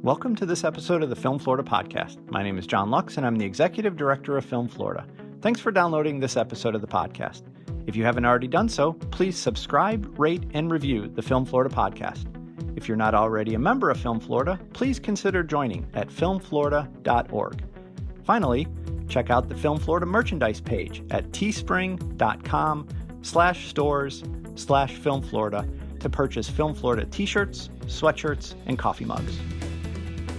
Welcome to this episode of the Film Florida podcast. My name is John Lux, and I'm the Executive Director of Film Florida. Thanks for downloading this episode of the podcast. If you haven't already done so, please subscribe, rate, and review the Film Florida podcast. If you're not already a member of Film Florida, please consider joining at filmflorida.org. Finally, check out the Film Florida merchandise page at teespring.com/stores/filmflorida to purchase Film Florida t-shirts, sweatshirts, and coffee mugs.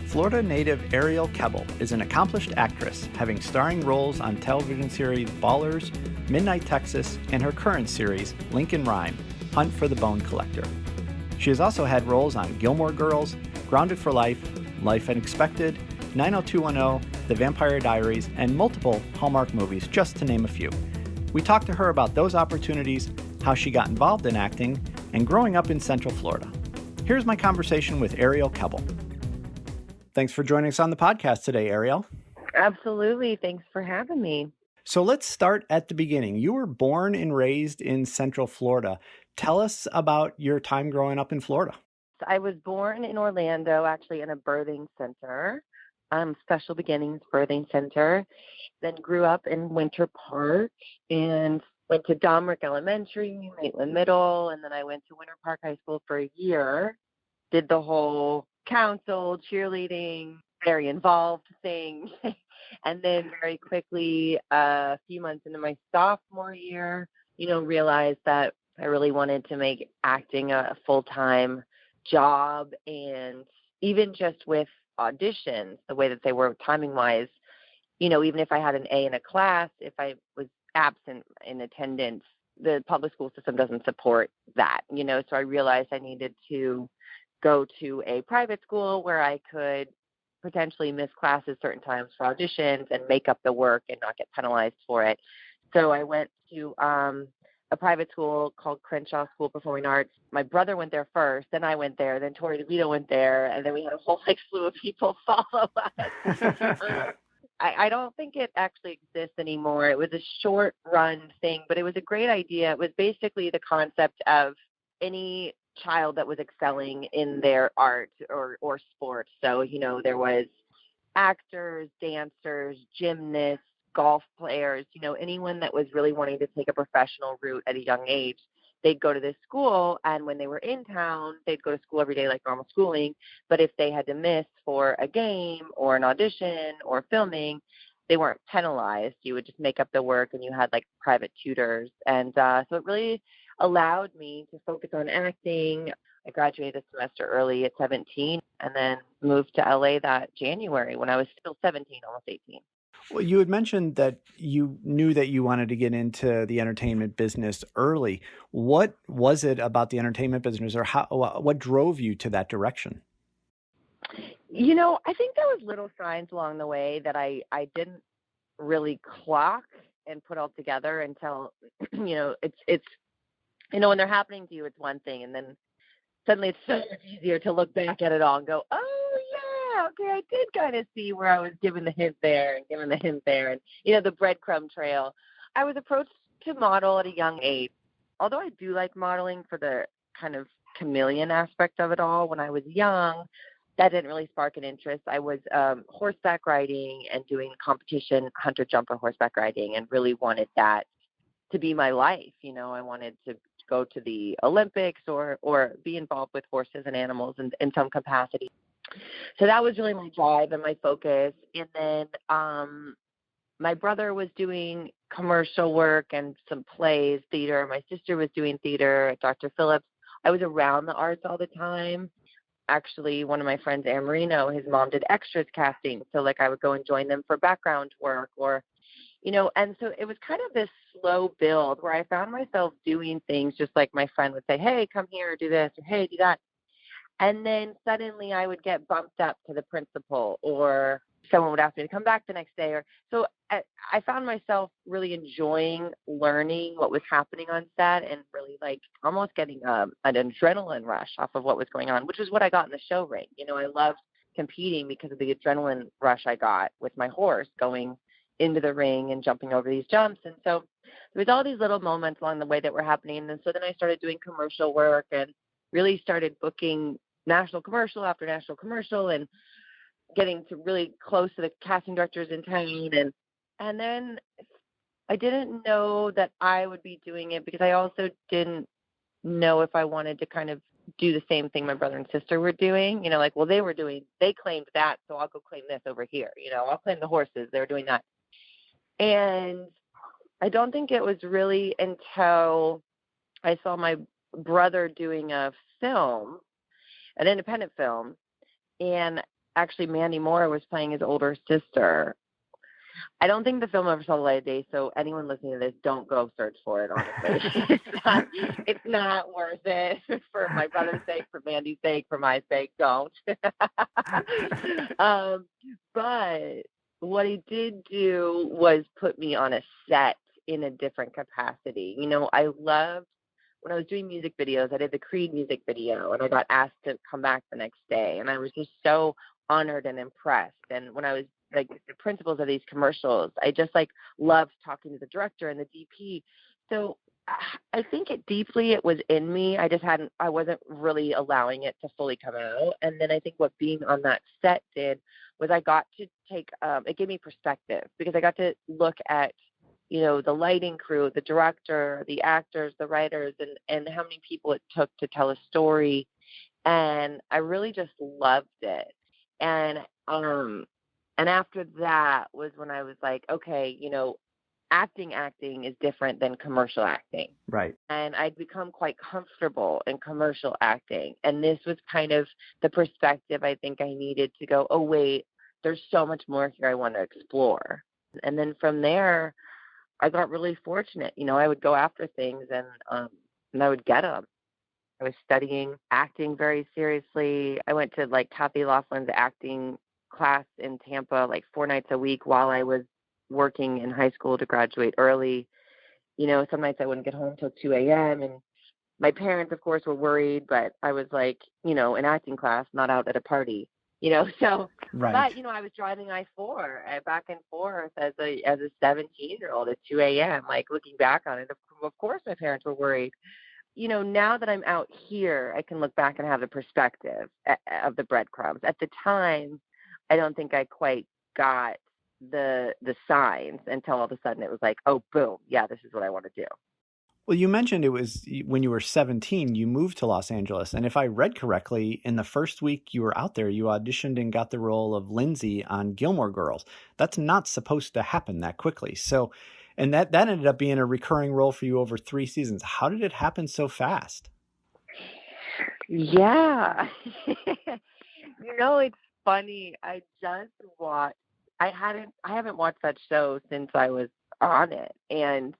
Florida native Arielle Kebbel is an accomplished actress, having starring roles on television series Ballers, Midnight Texas, and her current series, Lincoln Rhyme, Hunt for the Bone Collector. She has also had roles on Gilmore Girls, Grounded for Life, Life Unexpected, 90210, The Vampire Diaries, and multiple Hallmark movies, just to name a few. We talked to her about those opportunities, how she got involved in acting, and growing up in Central Florida. Here's my conversation with Arielle Kebbel. Thanks for joining us on the podcast today, Arielle. Absolutely. Thanks for having me. So let's start at the beginning. You were born and raised in Central Florida. Tell us about your time growing up in Florida. I was born in Orlando, actually in a birthing center, Special Beginnings Birthing Center. Then grew up in Winter Park and went to Domrick Elementary, Maitland Middle, and then I went to Winter Park High School for a year. Did the whole council, cheerleading, very involved thing. And then very quickly, a few months into my sophomore year, realized that I really wanted to make acting a full-time job. And even just with auditions, the way that they were timing-wise, even if I had an A in a class, if I was absent in attendance, the public school system doesn't support that, so I realized I needed to go to a private school where I could potentially miss classes certain times for auditions and make up the work and not get penalized for it. So I went to a private school called Crenshaw School of Performing Arts. My brother went there first, then I went there, then Tori DeVito went there, and then we had a whole slew of people follow us. I don't think it actually exists anymore. It was a short run thing, but it was a great idea. It was basically the concept of any child that was excelling in their art or sports. So, there was actors, dancers, gymnasts, golf players, anyone that was really wanting to take a professional route at a young age. They'd go to this school, and when they were in town, they'd go to school every day like normal schooling. But if they had to miss for a game or an audition or filming, they weren't penalized. You would just make up the work, and you had like private tutors. And so it really allowed me to focus on acting. I graduated a semester early at 17 and then moved to LA that January when I was still 17, almost 18. Well, you had mentioned that you knew that you wanted to get into the entertainment business early. What was it about the entertainment business, or what drove you to that direction? I think there was little signs along the way that I didn't really clock and put all together until, it's when they're happening to you, it's one thing. And then suddenly it's so much easier to look back at it all and go, oh, yeah, okay, I did kind of see where I was given the hint there and given the hint there. And, the breadcrumb trail. I was approached to model at a young age. Although I do like modeling for the kind of chameleon aspect of it all, when I was young, that didn't really spark an interest. I was horseback riding and doing competition hunter-jumper horseback riding and really wanted that to be my life. I wanted to go to the Olympics or be involved with horses and animals in some capacity. So that was really my drive and my focus. And then my brother was doing commercial work and some plays, theater. My sister was doing theater at Dr. Phillips. I was around the arts all the time. Actually, one of my friends, Anne Marino, his mom did extras casting. So I would go and join them for background work or and so it was kind of this slow build where I found myself doing things just like my friend would say, hey, come here, do this, or hey, do that. And then suddenly I would get bumped up to the principal, or someone would ask me to come back the next day. So I found myself really enjoying learning what was happening on set and really almost getting an adrenaline rush off of what was going on, which is what I got in the show ring. I loved competing because of the adrenaline rush I got with my horse going into the ring and jumping over these jumps. And so there was all these little moments along the way that were happening. And so then I started doing commercial work and really started booking national commercial after national commercial. And getting to really close to the casting directors in town. And then I didn't know that I would be doing it because I also didn't know if I wanted to kind of do the same thing my brother and sister were doing. Like, well, they claimed that, so I'll go claim this over here. I'll claim the horses. They were doing that. And I don't think it was really until I saw my brother doing a film, an independent film, and actually Mandy Moore was playing his older sister. I don't think the film ever saw the light of day, so anyone listening to this, don't go search for it, honestly. It's not worth it for my brother's sake, for Mandy's sake, for my sake, don't. But what he did do was put me on a set in a different capacity. I loved when I was doing music videos. I did the Creed music video, and I got asked to come back the next day, and I was just so honored and impressed. And when I was like the principals of these commercials, I just loved talking to the director and the DP. So I think it was in me. I wasn't really allowing it to fully come out. And then I think what being on that set did was I got to it gave me perspective, because I got to look at, the lighting crew, the director, the actors, the writers, and how many people it took to tell a story. And I really just loved it. And after that was when I was like, okay, acting is different than commercial acting. Right. And I'd become quite comfortable in commercial acting. And this was kind of the perspective I think I needed to go, oh, wait, there's so much more here I want to explore. And then from there, I got really fortunate. I would go after things and I would get them. I was studying acting very seriously. I went to Kathy Laughlin's acting class in Tampa 4 nights a week while I was working in high school to graduate early. Some nights I wouldn't get home till 2 a.m. And my parents, of course, were worried, but I was in acting class, not out at a party, so, right. But, I was driving I-4 back and forth as a 17-year-old at 2 a.m., looking back on it. Of course, my parents were worried. Now that I'm out here, I can look back and have the perspective of the breadcrumbs. At the time, I don't think I quite got the signs until all of a sudden it was oh, boom, yeah, this is what I want to do. Well, you mentioned it was when you were 17, you moved to Los Angeles. And if I read correctly, in the first week you were out there, you auditioned and got the role of Lindsay on Gilmore Girls. That's not supposed to happen that quickly. So, and that ended up being a recurring role for you over 3 seasons. How did it happen so fast? Yeah. It's funny. I haven't watched that show since I was on it. And,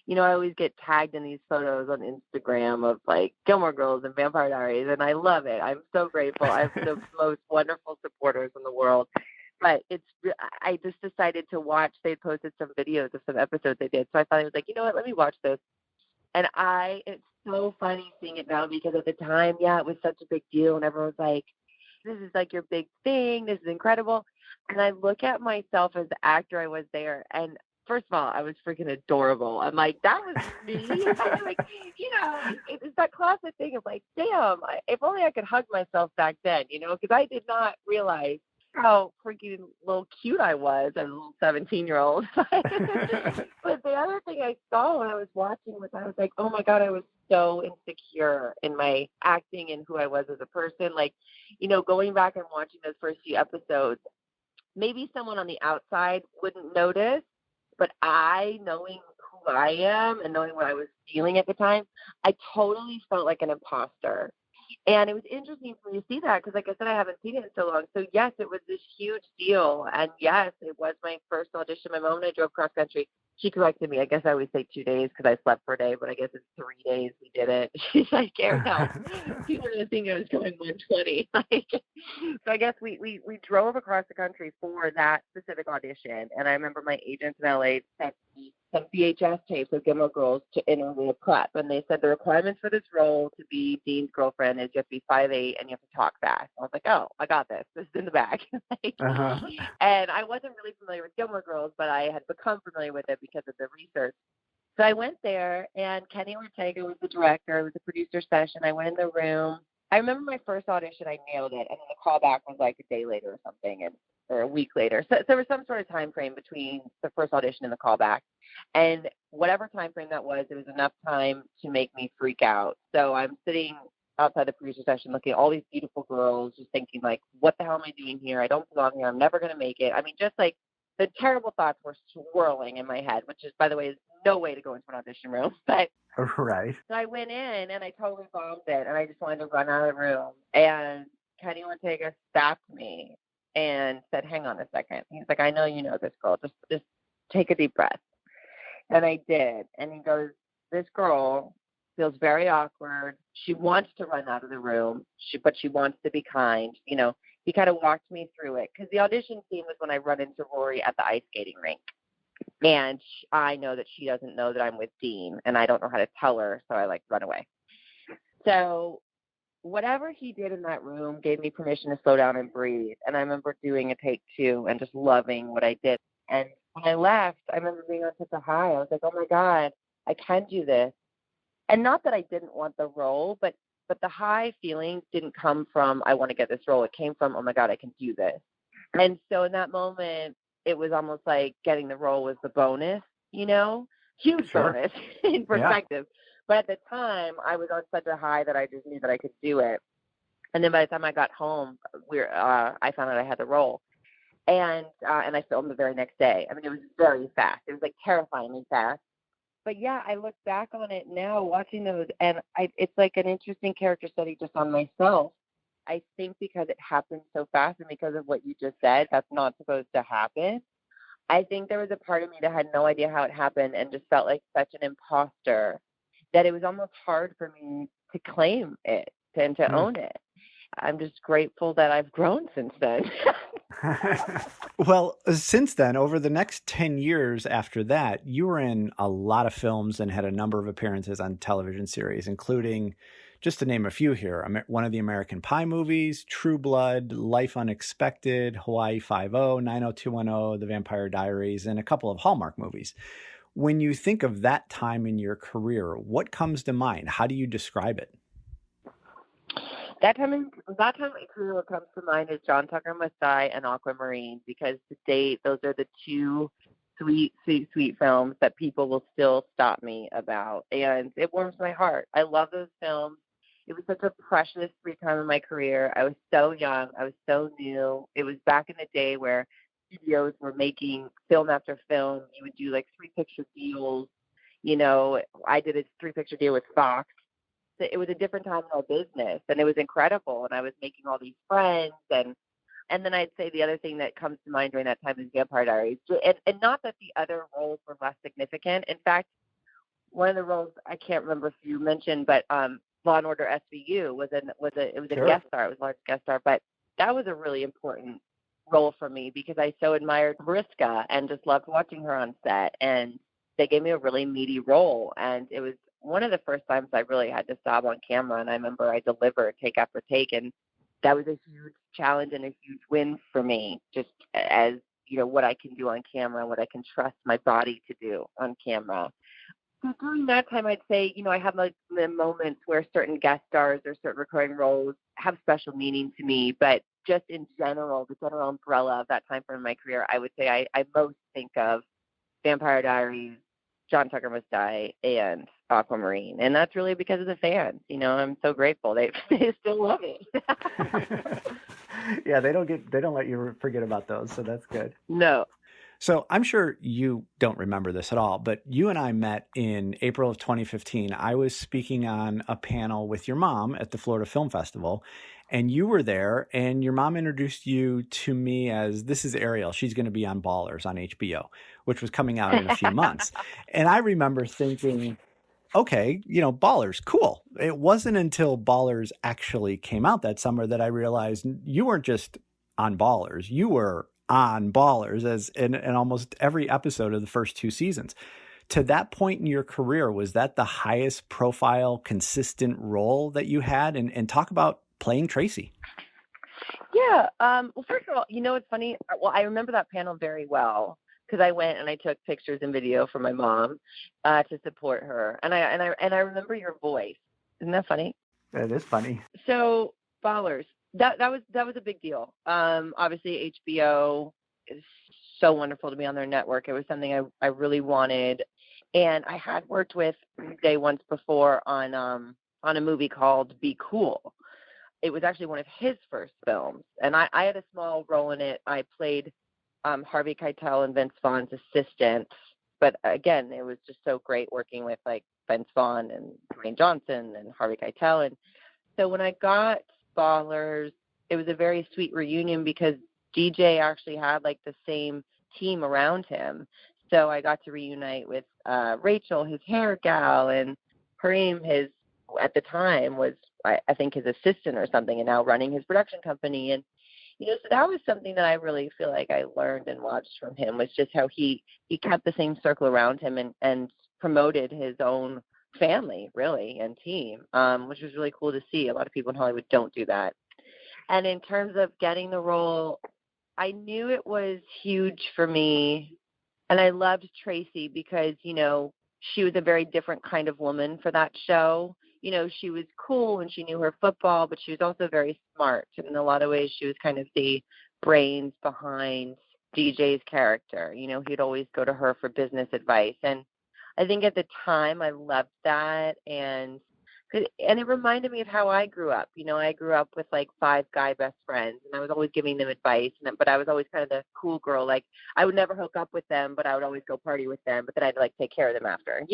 I always get tagged in these photos on Instagram of Gilmore Girls and Vampire Diaries, and I love it. I'm so grateful. I have the most wonderful supporters in the world. But I just decided to watch. They posted some videos of some episodes they did. So I thought, I was you know what, let me watch this. And it's so funny seeing it now, because at the time, yeah, it was such a big deal. And everyone was this is your big thing. This is incredible. And I look at myself as the actor I was there. And first of all, I was freaking adorable. I'm that was me. It's that classic thing of damn, if only I could hug myself back then, because I did not realize how freaking little cute I was as a little 17-year-old. But the other thing I saw when I was watching was I was oh my God, I was so insecure in my acting and who I was as a person. Going back and watching those first few episodes, maybe someone on the outside wouldn't notice, but knowing who I am and knowing what I was feeling at the time, I totally felt like an imposter. And it was interesting for me to see that because, like I said, I haven't seen it in so long. So, yes, it was this huge deal. And, yes, it was my first audition. My mom and I drove cross country. She corrected me. I guess I always say 2 days because I slept for a day, but I guess it's 3 days we did it. She's Arielle, people are going to think I was going 120. So I guess we drove across the country for that specific audition. And I remember my agents in LA sent me some VHS tapes of Gilmore Girls to enter the prep. And they said the requirements for this role to be Dean's girlfriend is you have to be 5'8" and you have to talk fast. I was oh, I got this. This is in the bag. And I wasn't really familiar with Gilmore Girls, but I had become familiar with it because of the research. So I went there, and Kenny Ortega was the director. It was a producer session. I went in the room, I remember my first audition, I nailed it, and then the callback was like a day later or something, or a week later. So there was some sort of time frame between the first audition and the callback, and whatever time frame that was, it was enough time to make me freak out. So I'm sitting outside the producer session looking at all these beautiful girls, just thinking like, what the hell am I doing here? I don't belong here. I'm never going to make it. I mean, just like the terrible thoughts were swirling in my head, which is, by the way, is no way to go into an audition room. But Right. so I went in and I totally bombed it, and I just wanted to run out of the room. And Kenny Ortega stopped me and said, "Hang on a second." He's like, "I know you know this girl. Just take a deep breath." And I did. And he goes, "This girl feels very awkward. She wants to run out of the room, but she wants to be kind." He kind of walked me through it, because the audition scene was when I run into Rory at the ice skating rink. And I know that she doesn't know that I'm with Dean, and I don't know how to tell her, so I run away. So whatever he did in that room gave me permission to slow down and breathe. And I remember doing a take 2 and just loving what I did. And when I left, I remember being on such a high. I was like, oh my God, I can do this. And not that I didn't want the role, but the high feeling didn't come from, I want to get this role. It came from, oh my God, I can do this. And so in that moment, it was almost like getting the role was the bonus, huge Sure. bonus in perspective. Yeah. But at the time, I was on such a high that I just knew that I could do it. And then by the time I got home, I found out I had the role. And I filmed the very next day. I mean, it was very fast. It was like terrifyingly fast. But yeah, I look back on it now, watching those, and it's like an interesting character study just on myself. I think because it happened so fast and because of what you just said, that's not supposed to happen. I think there was a part of me that had no idea how it happened and just felt like such an imposter that it was almost hard for me to claim it and to own it. I'm just grateful that I've grown since then. Well, since then, over the next 10 years after that, you were in a lot of films and had a number of appearances on television series, including, just to name a few here, one of the American Pie movies, True Blood, Life Unexpected, Hawaii Five-0, 90210, The Vampire Diaries, and a couple of Hallmark movies. When you think of that time in your career, what comes to mind? How do you describe it? That time in my career, what comes to mind is John Tucker Must Die and Aquamarine, because to date, those are the two sweet films that people will still stop me about. And it warms my heart. I love those films. It was such a precious free time in my career. I was so young. I was so new. It was back in the day where studios were making film after film. You would do like 3-picture deals. I did a 3-picture deal with Fox. It was a different time in our business, and it was incredible. And I was making all these friends, and then I'd say the other thing that comes to mind during that time is Vampire Diaries. And not that the other roles were less significant. In fact, one of the roles I can't remember if you mentioned, but Law and Order SVU was a guest star. It was a large guest star, but that was a really important role for me because I so admired Mariska and just loved watching her on set. And they gave me a really meaty role, and it was one of the first times I really had to sob on camera. And I remember I delivered take after take, and that was a huge challenge and a huge win for me, just as what I can do on camera, what I can trust my body to do on camera. So during that time, I'd say, I have like the moments where certain guest stars or certain recurring roles have special meaning to me. But just in general, the general umbrella of that time frame in my career, I would say I most think of Vampire Diaries, John Tucker Must Die, and Aquamarine. And that's really because of the fans. I'm so grateful. They still love it. Yeah, they don't let you forget about those. So that's good. No. So I'm sure you don't remember this at all, but you and I met in April of 2015. I was speaking on a panel with your mom at the Florida Film Festival, and you were there, and your mom introduced you to me as, this is Arielle. She's going to be on Ballers on HBO, which was coming out in a few months. And I remember thinking, okay, Ballers, cool. It wasn't until Ballers actually came out that summer that I realized you weren't just on Ballers. You were on Ballers as in almost every episode of the first 2 seasons. To that point in your career, was that the highest profile, consistent role that you had? And talk about playing Tracy. Yeah. Well, first of all, it's funny. Well, I remember that panel very well because I went and I took pictures and video for my mom to support her. And I remember your voice. Isn't that funny? That is funny. So Ballers, that was a big deal. Obviously HBO is so wonderful to be on their network. It was something I really wanted, and I had worked with Jay once before on a movie called Be Cool. It was actually one of his first films, and I had a small role in it. I played Harvey Keitel and Vince Vaughn's assistant, but again, it was just so great working with like Vince Vaughn and Dwayne Johnson and Harvey Keitel. And so when I got Ballers, it was a very sweet reunion because DJ actually had like the same team around him. So I got to reunite with Rachel, his hair gal, and Kareem, his at the time was I think his assistant or something, and now running his production company. And so that was something that I really feel like I learned and watched from him, was just how he kept the same circle around him and promoted his own family, really, and team, which was really cool to see. A lot of people in Hollywood don't do that. And in terms of getting the role, I knew it was huge for me. And I loved Tracy because, she was a very different kind of woman for that show. She was cool and she knew her football, but she was also very smart. And in a lot of ways, she was kind of the brains behind DJ's character. He'd always go to her for business advice. And I think at the time I loved that. And it reminded me of how I grew up. I grew up with like 5 guy best friends, and I was always giving them advice. But I was always kind of the cool girl. Like I would never hook up with them, but I would always go party with them. But then I'd like take care of them after,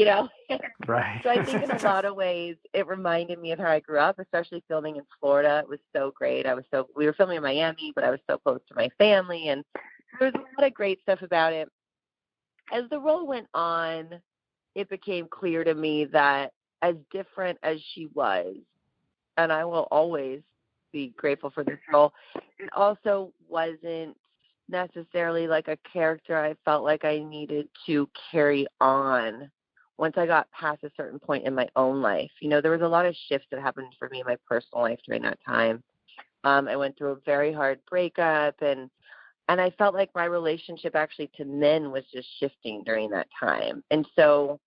Right. So I think in a lot of ways it reminded me of how I grew up, especially filming in Florida. It was so great. We were filming in Miami, but I was so close to my family, and there was a lot of great stuff about it. As the role went on, it became clear to me that as different as she was, and I will always be grateful for this role, it also wasn't necessarily like a character I felt like I needed to carry on once I got past a certain point in my own life. There was a lot of shifts that happened for me in my personal life during that time. I went through a very hard breakup, and I felt like my relationship actually to men was just shifting during that time. And so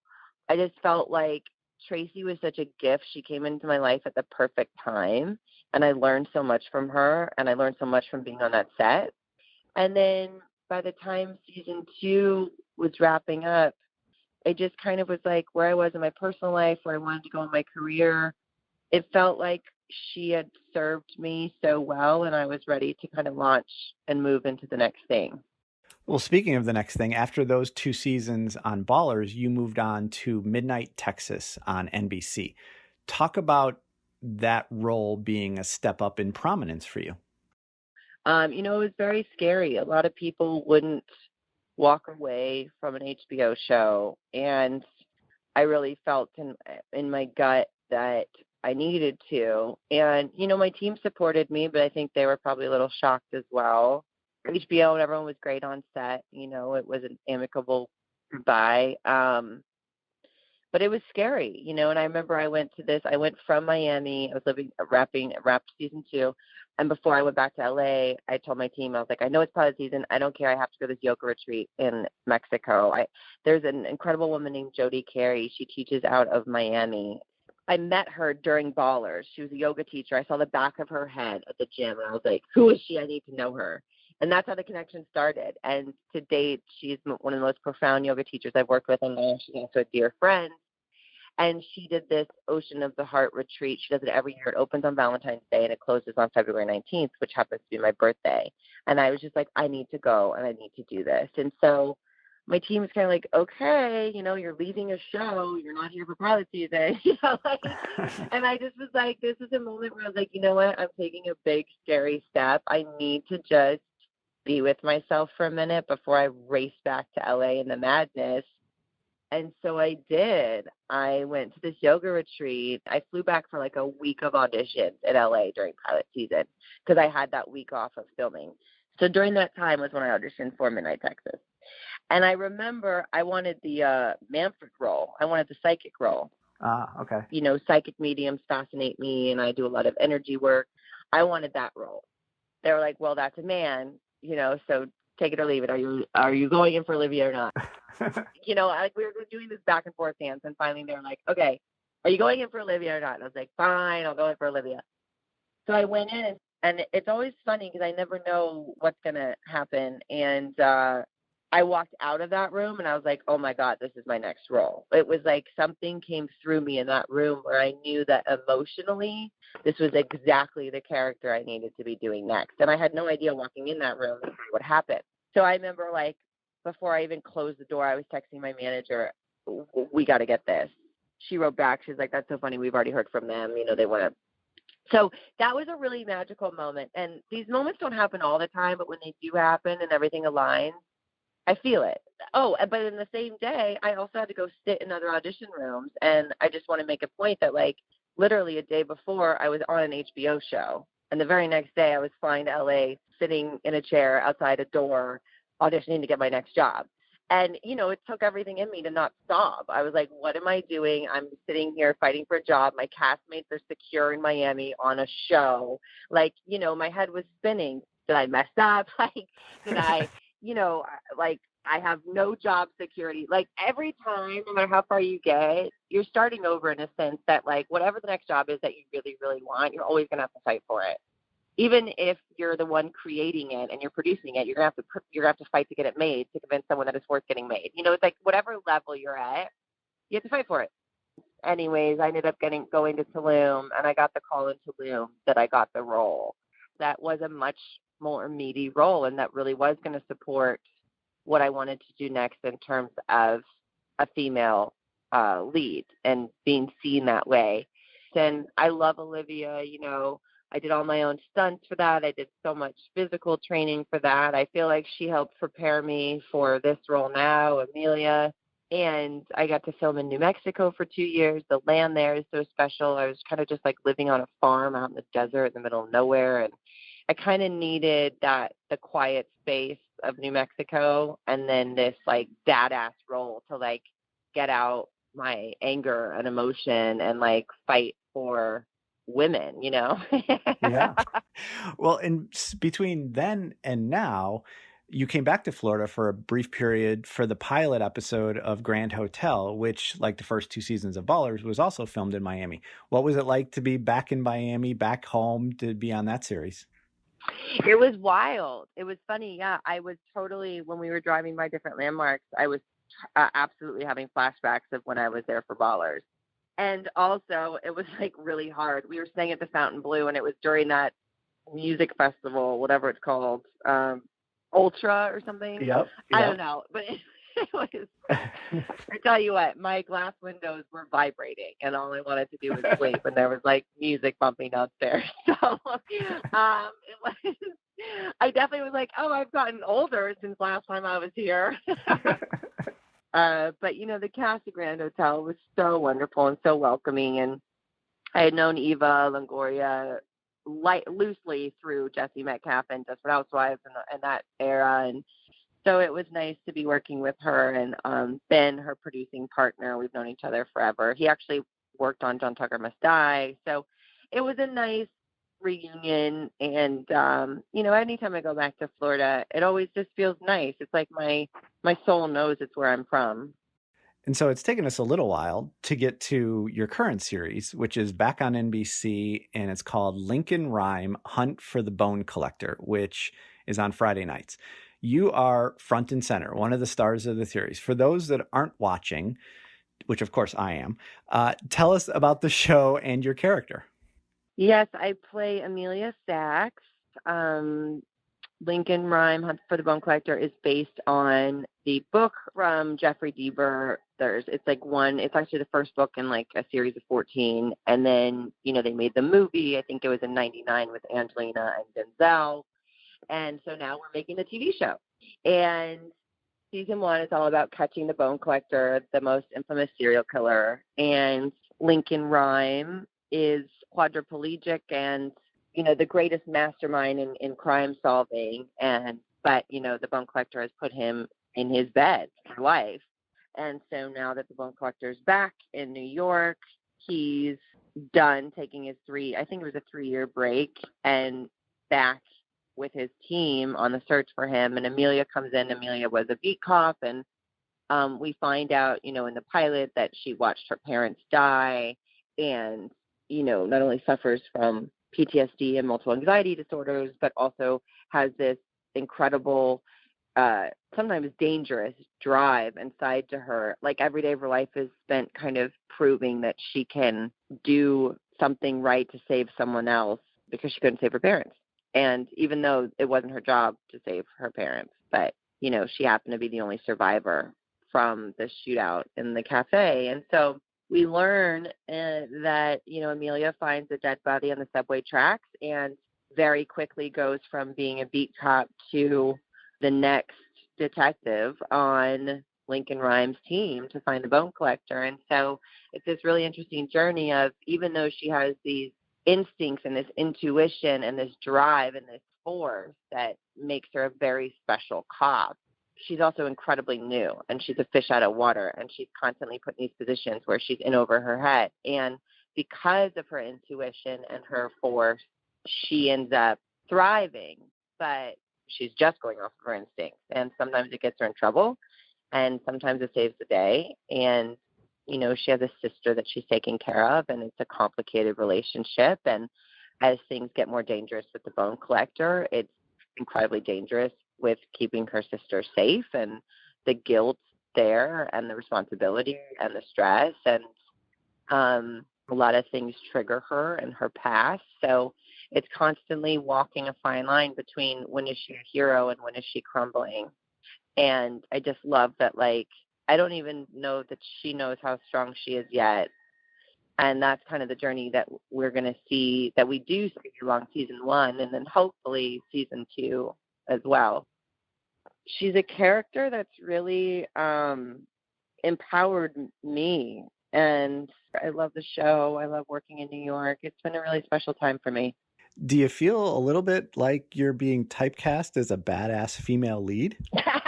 I just felt like Tracy was such a gift. She came into my life at the perfect time, and I learned so much from her, and I learned so much from being on that set. And then by the time season 2 was wrapping up, it just kind of was like where I was in my personal life, where I wanted to go in my career. It felt like she had served me so well, and I was ready to kind of launch and move into the next thing. Well, speaking of the next thing, after those 2 seasons on Ballers, you moved on to Midnight Texas on NBC. Talk about that role being a step up in prominence for you. It was very scary. A lot of people wouldn't walk away from an HBO show, and I really felt in my gut that I needed to. And, my team supported me, but I think they were probably a little shocked as well. HBO and everyone was great on set. It was an amicable goodbye. But it was scary, and I remember I went from Miami. I was wrapped season 2. And before I went back to LA, I told my team, I was like, I know it's pilot season. I don't care. I have to go to this yoga retreat in Mexico. There's an incredible woman named Jody Carey. She teaches out of Miami. I met her during Ballers. She was a yoga teacher. I saw the back of her head at the gym, and I was like, who is she? I need to know her. And that's how the connection started. And to date, she's one of the most profound yoga teachers I've worked with, and now she's also a dear friend. And she did this Ocean of the Heart retreat. She does it every year. It opens on Valentine's Day, and it closes on February 19th, which happens to be my birthday. And I was just like, I need to go, and I need to do this. And so my team was kind of like, okay, you're leaving a show. You're not here for pilot season. And I just was like, this is a moment where I was like, you know what? I'm taking a big, scary step. I need to just be with myself for a minute before I race back to LA in the madness. And so I did. I went to this yoga retreat. I flew back for like a week of auditions in LA during pilot season because I had that week off of filming. So during that time was when I auditioned for Midnight Texas. And I remember I wanted the Manfred role. I wanted the psychic role. Okay. Psychic mediums fascinate me, and I do a lot of energy work. I wanted that role. They were like, well, that's a man, so take it or leave it. Are you going in for Olivia or not? We were doing this back and forth dance, and finally they were like, okay, are you going in for Olivia or not? And I was like, fine, I'll go in for Olivia. So I went in, and it's always funny because I never know what's going to happen. And I walked out of that room, and I was like, oh, my God, this is my next role. It was like something came through me in that room where I knew that emotionally this was exactly the character I needed to be doing next. And I had no idea walking in that room what happened. So I remember, like, before I even closed the door, I was texting my manager, we got to get this. She wrote back. She's like, that's so funny. We've already heard from them. They want to. So that was a really magical moment. And these moments don't happen all the time, but when they do happen and everything aligns, I feel it. Oh, but in the same day, I also had to go sit in other audition rooms. And I just want to make a point that, like, literally a day before, I was on an HBO show. And the very next day, I was flying to LA, sitting in a chair outside a door, auditioning to get my next job. And, it took everything in me to not stop. I was like, what am I doing? I'm sitting here fighting for a job. My castmates are secure in Miami on a show. Like, my head was spinning. Did I mess up? Like, did I, like, I have no job security. Like, every time, no matter how far you get, you're starting over in a sense that, like, whatever the next job is that you really, really want, you're always going to have to fight for it. Even if you're the one creating it and you're producing it, you're gonna have to fight to get it made, to convince someone that it's worth getting made. It's like whatever level you're at, you have to fight for it. Anyways, I ended up going to Tulum, and I got the call in Tulum that I got the role. That was a much more meaty role, and that really was going to support what I wanted to do next in terms of a female lead and being seen that way. And I love Olivia, I did all my own stunts for that. I did so much physical training for that. I feel like she helped prepare me for this role now, Amelia. And I got to film in New Mexico for 2 years. The land there is so special. I was kind of just like living on a farm out in the desert in the middle of nowhere. And I kind of needed the quiet space of New Mexico, and then this like badass role to like get out my anger and emotion and like fight for women, Yeah. Well, between then and now, you came back to Florida for a brief period for the pilot episode of Grand Hotel, which, like the first 2 seasons of Ballers, was also filmed in Miami. What was it like to be back in Miami, back home, to be on that series? It was wild. It was funny. Yeah, I was totally, when we were driving by different landmarks, I was absolutely having flashbacks of when I was there for Ballers. And also, it was like really hard. We were staying at the Fontainebleau, and it was during that music festival, whatever it's called, Ultra or something. Yep. I don't know, but it was. I tell you what, my glass windows were vibrating, and all I wanted to do was sleep. And there was like music bumping downstairs. So it was. I definitely was like, oh, I've gotten older since last time I was here. But, the cast of Grand Hotel was so wonderful and so welcoming. And I had known Eva Longoria loosely through Jesse Metcalf and Desperate Housewives and that era. And so it was nice to be working with her and Ben, her producing partner. We've known each other forever. He actually worked on John Tucker Must Die. So it was a nice reunion. And, anytime I go back to Florida, it always just feels nice. It's like my soul knows it's where I'm from. And so it's taken us a little while to get to your current series, which is back on NBC, and it's called Lincoln Rhyme Hunt for the Bone Collector, which is on Friday nights. You are front and center, one of the stars of the series. For those that aren't watching, which of course I am, tell us about the show and your character. Yes, I play Amelia Sachs. Lincoln Rhyme Hunt for the Bone Collector is based on the book from Jeffrey Deaver. It's actually the first book in like a series of 14. And then, they made the movie, I think it was in 99 with Angelina and Denzel. And so now we're making the TV show. And season 1 is all about catching the bone collector, the most infamous serial killer. And Lincoln Rhyme is quadriplegic and the greatest mastermind in crime solving. But the bone collector has put him in his bed for life. And so now that the bone collector is back in New York, he's done taking his 3-year break and back with his team on the search for him. And Amelia comes in. Amelia was a beat cop. And we find out, in the pilot that she watched her parents die. and, not only suffers from PTSD and multiple anxiety disorders, but also has this incredible, sometimes dangerous drive inside to her. Like every day of her life is spent kind of proving that she can do something right to save someone else because she couldn't save her parents. And even though it wasn't her job to save her parents, but, she happened to be the only survivor from the shootout in the cafe. And so we learn that, Amelia finds a dead body on the subway tracks and very quickly goes from being a beat cop to the next detective on Lincoln Rhymes' team to find the bone collector. And so it's this really interesting journey of, even though she has these instincts and this intuition and this drive and this force that makes her a very special cop, she's also incredibly new, and she's a fish out of water, and she's constantly put in these positions where she's in over her head. And because of her intuition and her force, she ends up thriving, but she's just going off of her instincts. And sometimes it gets her in trouble, and sometimes it saves the day. And, she has a sister that she's taking care of, and it's a complicated relationship. And as things get more dangerous with the bone collector, it's incredibly dangerous with keeping her sister safe, and the guilt there and the responsibility and the stress, and a lot of things trigger her and her past. So it's constantly walking a fine line between when is she a hero and when is she crumbling. And I just love that, I don't even know that she knows how strong she is yet. And that's kind of the journey that we're going to see, that we do see along season 1, and then hopefully season 2 as well. She's a character that's really empowered me, and I love the show. I love working in New York. It's been a really special time for me. Do you feel a little bit like you're being typecast as a badass female lead?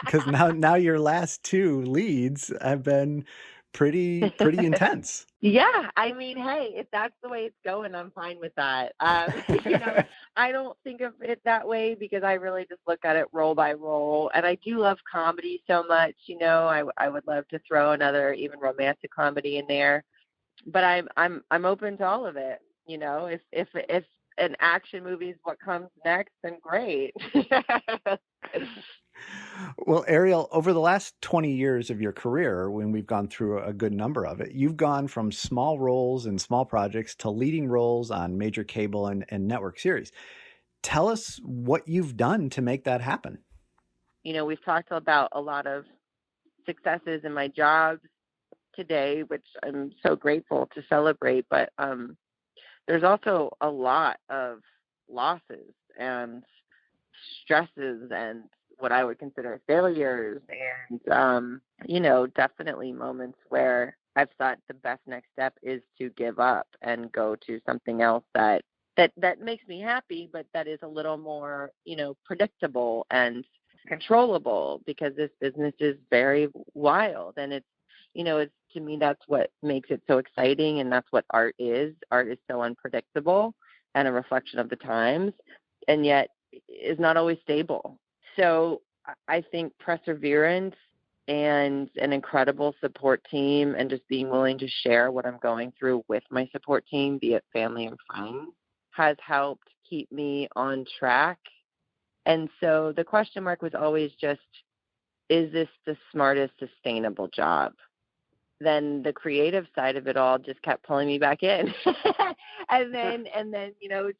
Because now your last 2 leads have been pretty intense. Yeah, I mean, hey, if that's the way it's going, I'm fine with that. I don't think of it that way because I really just look at it role by role, and I do love comedy so much. I would love to throw another even romantic comedy in there, but I'm open to all of it. If an action movie is what comes next, then great. Well, Arielle, over the last 20 years of your career, when we've gone through a good number of it, you've gone from small roles in small projects to leading roles on major cable and network series. Tell us what you've done to make that happen. We've talked about a lot of successes in my jobs today, which I'm so grateful to celebrate, but there's also a lot of losses and stresses and what I would consider failures, and definitely moments where I've thought the best next step is to give up and go to something else that makes me happy, but that is a little more, predictable and controllable, because this business is very wild, and it's to me, that's what makes it so exciting, and that's what art is. Art is so unpredictable and a reflection of the times, and yet is not always stable. So I think perseverance and an incredible support team, and just being willing to share what I'm going through with my support team, be it family and friends, has helped keep me on track. And so the question mark was always just, is this the smartest, sustainable job? Then the creative side of it all just kept pulling me back in. and then,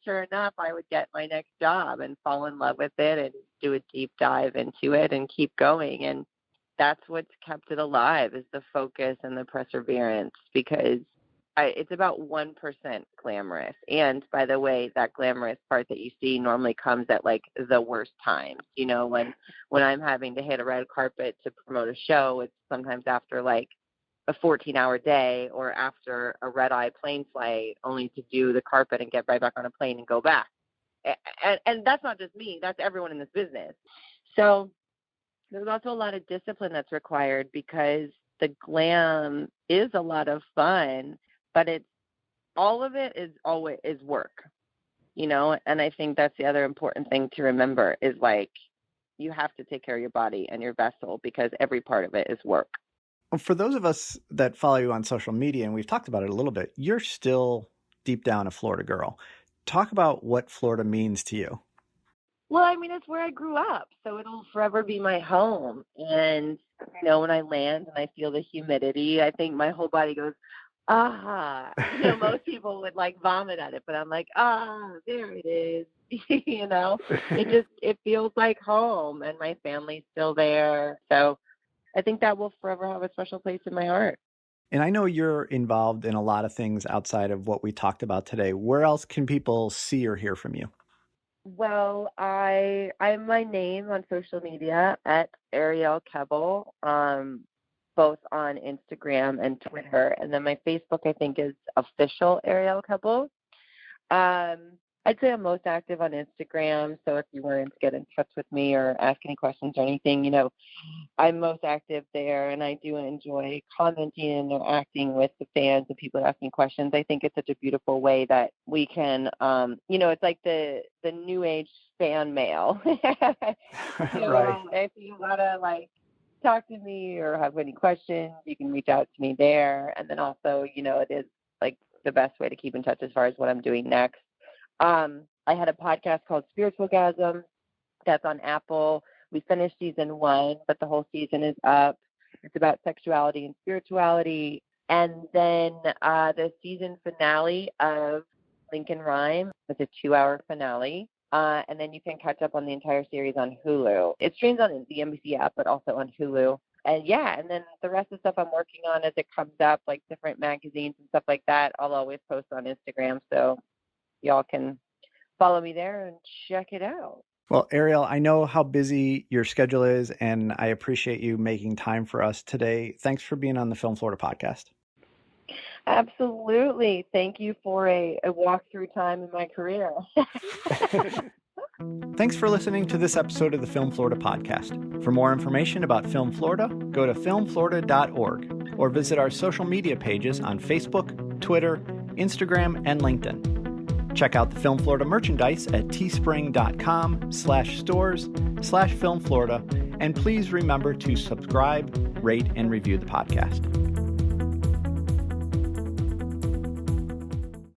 sure enough, I would get my next job and fall in love with it and do a deep dive into it and keep going. And that's what's kept it alive, is the focus and the perseverance, because it's about 1% glamorous. And by the way, that glamorous part that you see normally comes at the worst times. When I'm having to hit a red carpet to promote a show, it's sometimes after a 14-hour day, or after a red-eye plane flight, only to do the carpet and get right back on a plane and go back. And that's not just me, that's everyone in this business. So there's also a lot of discipline that's required, because the glam is a lot of fun, but all of it is work, and I think that's the other important thing to remember, is you have to take care of your body and your vessel, because every part of it is work. For those of us that follow you on social media, and we've talked about it a little bit, you're still deep down a Florida girl. Talk about what Florida means to you. Well, I mean, it's where I grew up, so it'll forever be my home. And, when I land and I feel the humidity, I think my whole body goes, ah. Most people would like vomit at it, but I'm like, there it is. It feels like home, and my family's still there. So I think that will forever have a special place in my heart. And I know you're involved in a lot of things outside of what we talked about today. Where else can people see or hear from you? Well, I'm my name on social media at Arielle Kebbel, both on Instagram and Twitter. And then my Facebook, I think, is official Arielle Kebbel. I'd say I'm most active on Instagram. So if you wanted to get in touch with me or ask any questions or anything, I'm most active there, and I do enjoy commenting and interacting with the fans and people asking questions. I think it's such a beautiful way that we can, it's like the new age fan mail. Right. If you want to talk to me or have any questions, you can reach out to me there. And then also, it is the best way to keep in touch as far as what I'm doing next. I had a podcast called Spiritualgasm that's on Apple. We finished season 1, but the whole season is up. It's about sexuality and spirituality. And then the season finale of Lincoln Rhyme was a 2-hour finale. And then you can catch up on the entire series on Hulu. It streams on the NBC app, but also on Hulu. And and then the rest of the stuff I'm working on as it comes up, like different magazines and stuff like that, I'll always post on Instagram. So y'all can follow me there and check it out. Well, Arielle, I know how busy your schedule is, and I appreciate you making time for us today. Thanks for being on the Film Florida podcast. Absolutely. Thank you for a walkthrough time in my career. Thanks for listening to this episode of the Film Florida podcast. For more information about Film Florida, go to filmflorida.org or visit our social media pages on Facebook, Twitter, Instagram, and LinkedIn. Check out the Film Florida merchandise at teespring.com/stores/Film Florida, and please remember to subscribe, rate, and review the podcast.